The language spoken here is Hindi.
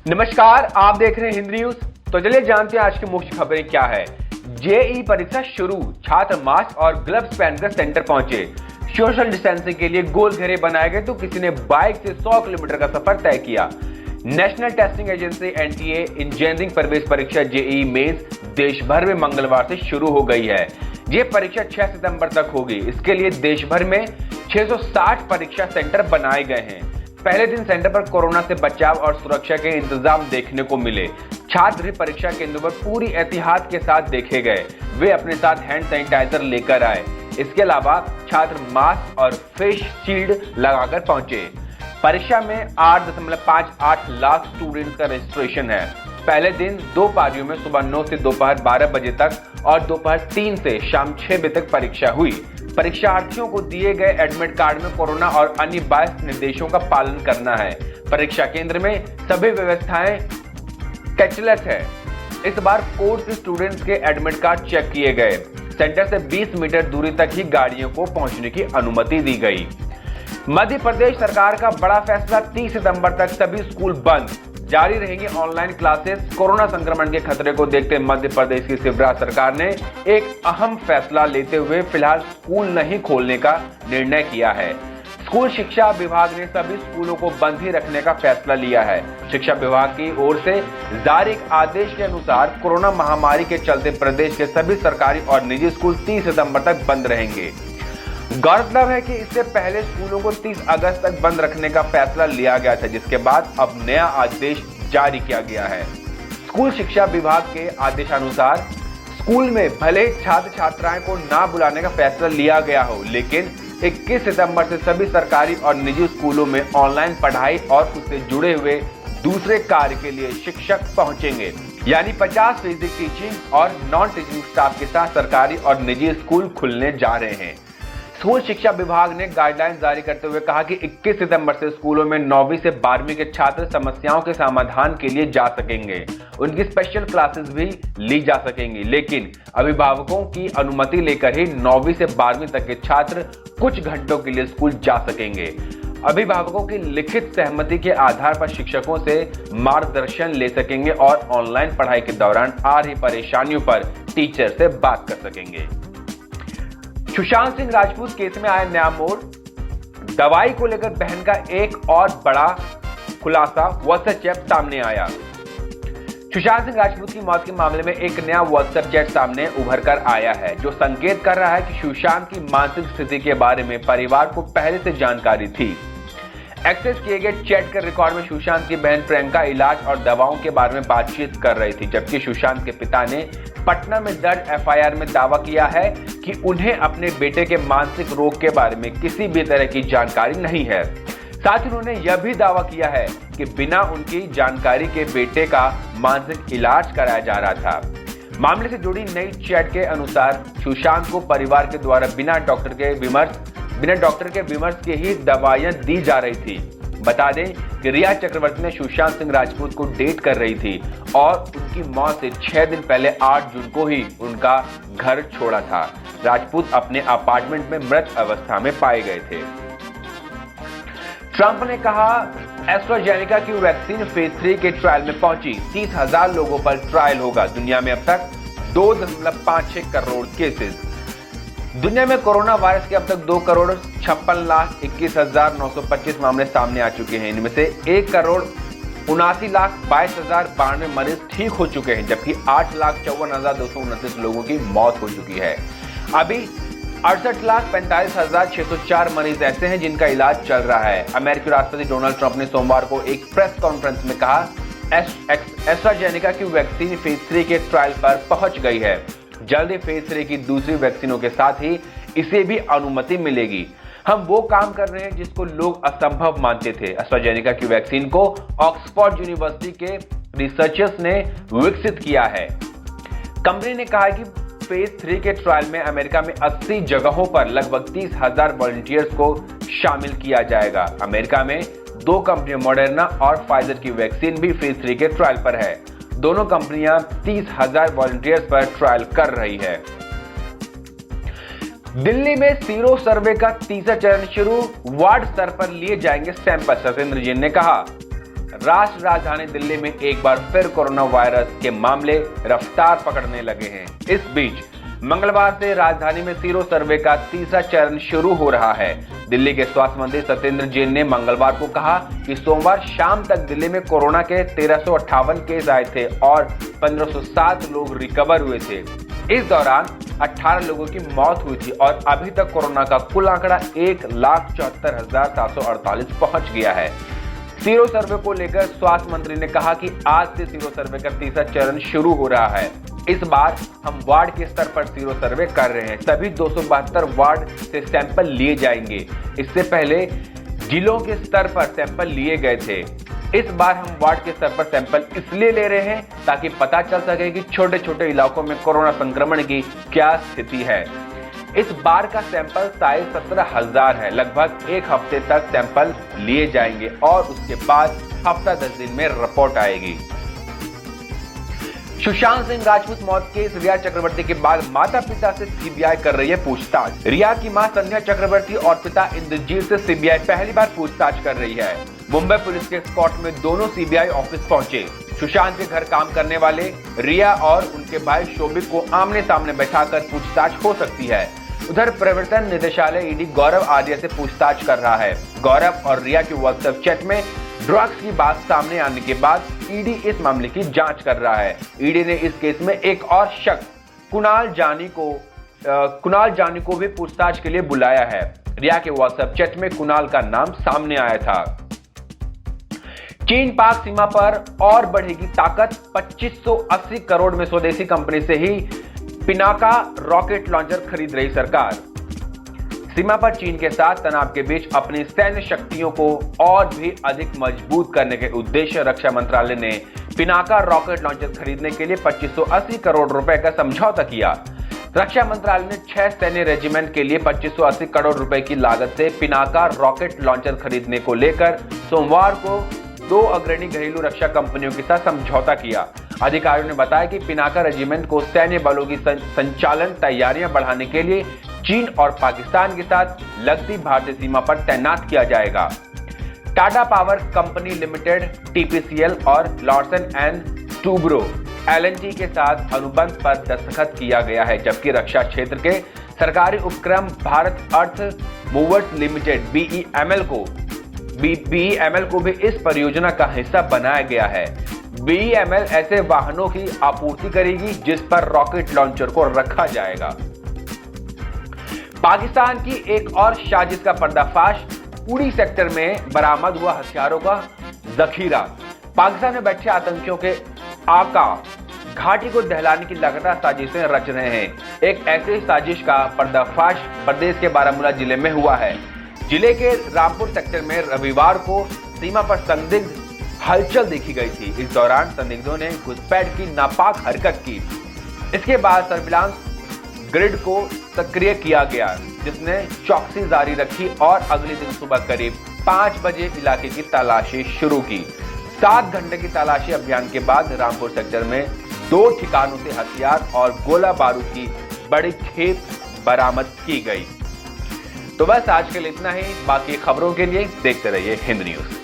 नमस्कार, आप देख रहे हैं हिंद न्यूज। तो चलिए जानते हैं आज की मुख्य खबरें क्या है। जेईई परीक्षा शुरू, छात्र मास्क और ग्लव्स पहनकर सेंटर पहुंचे। सोशल डिस्टेंसिंग के लिए गोल घेरे बनाए गए तो किसी ने बाइक से 100 किलोमीटर का सफर तय किया। National testing agency NTA engineering प्रवेश परीक्षा जेईई मेंस देश भर में मंगलवार से शुरू हो गई है। ये परीक्षा 6 सितंबर तक होगी। इसके लिए देश भर में 660 परीक्षा सेंटर बनाए गए हैं। पहले दिन सेंटर पर कोरोना से बचाव और सुरक्षा के इंतजाम देखने को मिले। छात्र भी परीक्षा केंद्रों पर पूरी एहतियात के साथ देखे गए। वे अपने साथ हैंड सैनिटाइजर लेकर आए। इसके अलावा छात्र मास्क और फेस शील्ड लगाकर पहुंचे। परीक्षा में 8.58 लाख स्टूडेंट्स का रजिस्ट्रेशन है। पहले दिन 2 पारियों में सुबह 9 से दोपहर 12 बजे तक और दोपहर 3 से शाम 6 बजे तक परीक्षा हुई। परीक्षार्थियों को दिए गए एडमिट कार्ड में कोरोना और अन्य 22 निर्देशों का पालन करना है। परीक्षा केंद्र में सभी व्यवस्थाएं कैशलेस है। इस बार कोर्ट से स्टूडेंट्स के एडमिट कार्ड चेक किए गए। सेंटर से 20 मीटर दूरी तक ही गाड़ियों को पहुंचने की अनुमति दी गई। मध्य प्रदेश सरकार का बड़ा फैसला, 30 सितंबर तक सभी स्कूल बंद, जारी रहेंगी ऑनलाइन क्लासेस। कोरोना संक्रमण के खतरे को देखते मध्य प्रदेश की शिवराज सरकार ने एक अहम फैसला लेते हुए फिलहाल स्कूल नहीं खोलने का निर्णय किया है। स्कूल शिक्षा विभाग ने सभी स्कूलों को बंद ही रखने का फैसला लिया है। शिक्षा विभाग की ओर से जारी एक आदेश के अनुसार कोरोना महामारी के चलते प्रदेश के सभी सरकारी और निजी स्कूल 30 सितंबर तक बंद रहेंगे। गौरतलब है कि इससे पहले स्कूलों को 30 अगस्त तक बंद रखने का फैसला लिया गया था, जिसके बाद अब नया आदेश जारी किया गया है। स्कूल शिक्षा विभाग के आदेशानुसार स्कूल में भले छात्र छात्राएं को ना बुलाने का फैसला लिया गया हो, लेकिन 21 सितंबर से सभी सरकारी और निजी स्कूलों में ऑनलाइन पढ़ाई और उससे जुड़े हुए दूसरे कार्य के लिए शिक्षक पहुंचेंगे। यानी 50% टीचिंग और नॉन टीचिंग स्टाफ के साथ सरकारी और निजी स्कूल खुलने जा रहे हैं। स्कूल शिक्षा विभाग ने गाइडलाइन जारी करते हुए कहा कि 21 सितंबर से स्कूलों में 9वीं से 12वीं के छात्र समस्याओं के समाधान के लिए जा सकेंगे। उनकी स्पेशल क्लासेस भी ली जा सकेंगी, लेकिन अभिभावकों की अनुमति लेकर ही 9वीं से 12वीं तक के छात्र कुछ घंटों के लिए स्कूल जा सकेंगे। अभिभावकों की लिखित सहमति के आधार पर शिक्षकों से मार्गदर्शन ले सकेंगे और ऑनलाइन पढ़ाई के दौरान आ रही परेशानियों पर टीचर से बात कर सकेंगे। सुशांत सिंह राजपूत केस में आया नया मोड़, दवाई को लेकर बहन का एक और बड़ा खुलासा व्हाट्सएप चैट सामने आया। सुशांत सिंह राजपूत की मौत के मामले में एक नया व्हाट्सएप चैट सामने उभर कर आया है, जो संकेत कर रहा है कि सुशांत की मानसिक स्थिति के बारे में परिवार को पहले से जानकारी थी। एक्सेस किए गए चैट के रिकॉर्ड में सुशांत की बहन प्रियंका इलाज और दवाओं के बारे में बातचीत कर रही थी, जबकि सुशांत के पिता ने पटना में दर्ज एफआईआर में दावा किया है कि उन्हें अपने बेटे के मानसिक रोग के बारे में किसी भी तरह की जानकारी नहीं है। साथ ही उन्होंने यह भी दावा किया है कि बिना उनकी जानकारी के बेटे का मानसिक इलाज कराया जा रहा था। मामले से जुड़ी नई चैट के अनुसार सुशांत को परिवार के द्वारा बिना डॉक्टर के विमर्श के ही दवाइयां दी जा रही थी। बता दें कि रिया चक्रवर्ती ने सुशांत सिंह राजपूत को डेट कर रही थी और उनकी मौत से 6 दिन पहले 8 जून को ही उनका घर छोड़ा था। राजपूत अपने अपार्टमेंट में मृत अवस्था में पाए गए थे। ट्रंप ने कहा एस्ट्राजेनेका की वैक्सीन फेज 3 के ट्रायल में पहुंची। 30,000 लोगों पर ट्रायल होगा। दुनिया में अब तक 2.56 करोड़ केसेस। दुनिया में कोरोना वायरस के अब तक 2,56,21,925 मामले सामने आ चुके हैं। इनमें से 1,79,22,092 मरीज ठीक हो चुके हैं, जबकि 8,54,229 लोगों की मौत हो चुकी है। अभी 68,45,604 मरीज ऐसे हैं जिनका इलाज चल रहा है। अमेरिकी राष्ट्रपति डोनाल्ड ट्रंप ने सोमवार को एक प्रेस कॉन्फ्रेंस में कहा एस्ट्राजेनेका की वैक्सीन फेज 3 के ट्रायल पर पहुंच गई है। जल्दी फेज 3 की दूसरी वैक्सीनों के साथ ही इसे भी अनुमति मिलेगी। हम वो काम कर रहे हैं जिसको लोग असंभव मानते थे। एस्ट्राजेनेका की वैक्सीन को ऑक्सफोर्ड यूनिवर्सिटी के रिसर्चर्स ने विकसित किया है। कंपनी ने कहा कि फेज 3 के ट्रायल में अमेरिका में 80 जगहों पर लगभग 30,000 वॉलंटियर्स को शामिल किया जाएगा। अमेरिका में 2 कंपनियां मॉडर्ना और फाइजर की वैक्सीन भी फेज 3 के ट्रायल पर है। दोनों कंपनियां 30,000 वॉलंटियर्स पर ट्रायल कर रही है। दिल्ली में सीरो सर्वे का तीसरा चरण शुरू, वार्ड स्तर पर लिए जाएंगे सैंपल। सत्येंद्र जैन ने कहा राष्ट्र राजधानी दिल्ली में एक बार फिर कोरोना वायरस के मामले रफ्तार पकड़ने लगे हैं। इस बीच मंगलवार से राजधानी में सीरो सर्वे का तीसरा चरण शुरू हो रहा है। दिल्ली के स्वास्थ्य मंत्री सत्येंद्र जैन ने मंगलवार को कहा कि सोमवार शाम तक दिल्ली में कोरोना के 1358 केस आए थे और 1507 लोग रिकवर हुए थे। इस दौरान 18 लोगों की मौत हुई थी और अभी तक कोरोना का कुल आंकड़ा 1,74,748 पहुंच गया है। सीरो सर्वे को लेकर स्वास्थ्य मंत्री ने कहा कि आज से सीरो सर्वे का तीसरा चरण शुरू हो रहा है। इस बार हम वार्ड के स्तर पर सीरो सर्वे कर रहे हैं। सभी 272 वार्ड से सैंपल लिए जाएंगे। इससे पहले जिलों के स्तर पर सैंपल लिए गए थे। इस बार हम वार्ड के स्तर पर सैंपल इसलिए ले रहे हैं ताकि पता चल सके कि छोटे छोटे इलाकों में कोरोना संक्रमण की क्या स्थिति है। इस बार का सैंपल साइज 17,000 है। लगभग एक हफ्ते तक सैंपल लिए जाएंगे और उसके बाद हफ्ता 10 दिन में रिपोर्ट आएगी। सुशांत सिंह राजपूत मौत केस रिया चक्रवर्ती के बाद माता पिता से सीबीआई कर रही है पूछताछ। रिया की मां संध्या चक्रवर्ती और पिता इंद्रजीत से सीबीआई पहली बार पूछताछ कर रही है। मुंबई पुलिस के एस्कॉर्ट में दोनों सीबीआई ऑफिस पहुंचे। सुशांत के घर काम करने वाले रिया और उनके भाई शोभिक को आमने सामने बैठाकर पूछताछ हो सकती है। उधर प्रवर्तन निदेशालय ईडी गौरव आर्य से पूछताछ कर रहा है। गौरव और रिया की व्हाट्सएप चैट में ड्रग्स की बात सामने आने के बाद ईडी इस मामले की जांच कर रहा है। ईडी ने इस केस में एक और शख्स कुणाल जानी को भी पूछताछ के लिए बुलाया है। रिया के व्हाट्सएप चैट में कुणाल का नाम सामने आया था। चीन पाक सीमा पर और बढ़ेगी ताकत। 2580 करोड़ में स्वदेशी कंपनी से ही पिनाका रॉकेट लॉन्चर खरीद रही सरकार। सीमा पर चीन के साथ तनाव के बीच अपनी सैन्य शक्तियों को और भी अधिक मजबूत करने के उद्देश्य रक्षा मंत्रालय ने पिनाका रॉकेट लॉन्चर खरीदने के लिए 2580 करोड़ रुपए का समझौता किया। रक्षा मंत्रालय ने 6 सैन्य रेजिमेंट के लिए 2580 करोड़ रुपए की लागत से पिनाका रॉकेट लॉन्चर खरीदने को लेकर सोमवार को 2 अग्रणी घरेलू रक्षा कंपनियों के साथ समझौता किया। अधिकारियों ने बताया कि पिनाका रेजिमेंट को सैन्य बलों की संचालन तैयारियां बढ़ाने के लिए चीन और पाकिस्तान के साथ लगती भारतीय सीमा पर तैनात किया जाएगा। टाटा पावर कंपनी लिमिटेड टीपीसीएल और लॉर्सन एंड टूब्रो एलएनटी के साथ अनुबंध पर दस्तखत किया गया है, जबकि रक्षा क्षेत्र के सरकारी उपक्रम भारत अर्थ मूवर्स लिमिटेड बीईएमएल को भी इस परियोजना का हिस्सा बनाया गया है। बीईएमएल ऐसे वाहनों की आपूर्ति करेगी जिस पर रॉकेट लॉन्चर को रखा जाएगा। पाकिस्तान की एक और साजिश का पर्दाफाश। उड़ी सेक्टर में बरामद हुआ हथियारों का जखीरा। पाकिस्तान में बैठे आतंकियों के आका घाटी को दहलाने की लगातार साजिशें रच रहे हैं। एक ऐसी साजिश का पर्दाफाश प्रदेश के बारामूला जिले में हुआ है। जिले के रामपुर सेक्टर में रविवार को सीमा पर संदिग्ध हलचल देखी गई थी। इस दौरान संदिग्धों ने घुसपैठ की नापाक हरकत की। इसके बाद सर्विलांस ग्रिड को सक्रिय किया गया, जिसने चौकसी जारी रखी और अगले दिन सुबह करीब 5 बजे इलाके की तलाशी शुरू की। 7 घंटे की तलाशी अभियान के बाद रामपुर सेक्टर में 2 ठिकानों से हथियार और गोला बारूद की बड़ी खेप बरामद की गई। तो बस आज के लिए इतना ही। बाकी खबरों के लिए देखते रहिए हिंद न्यूज।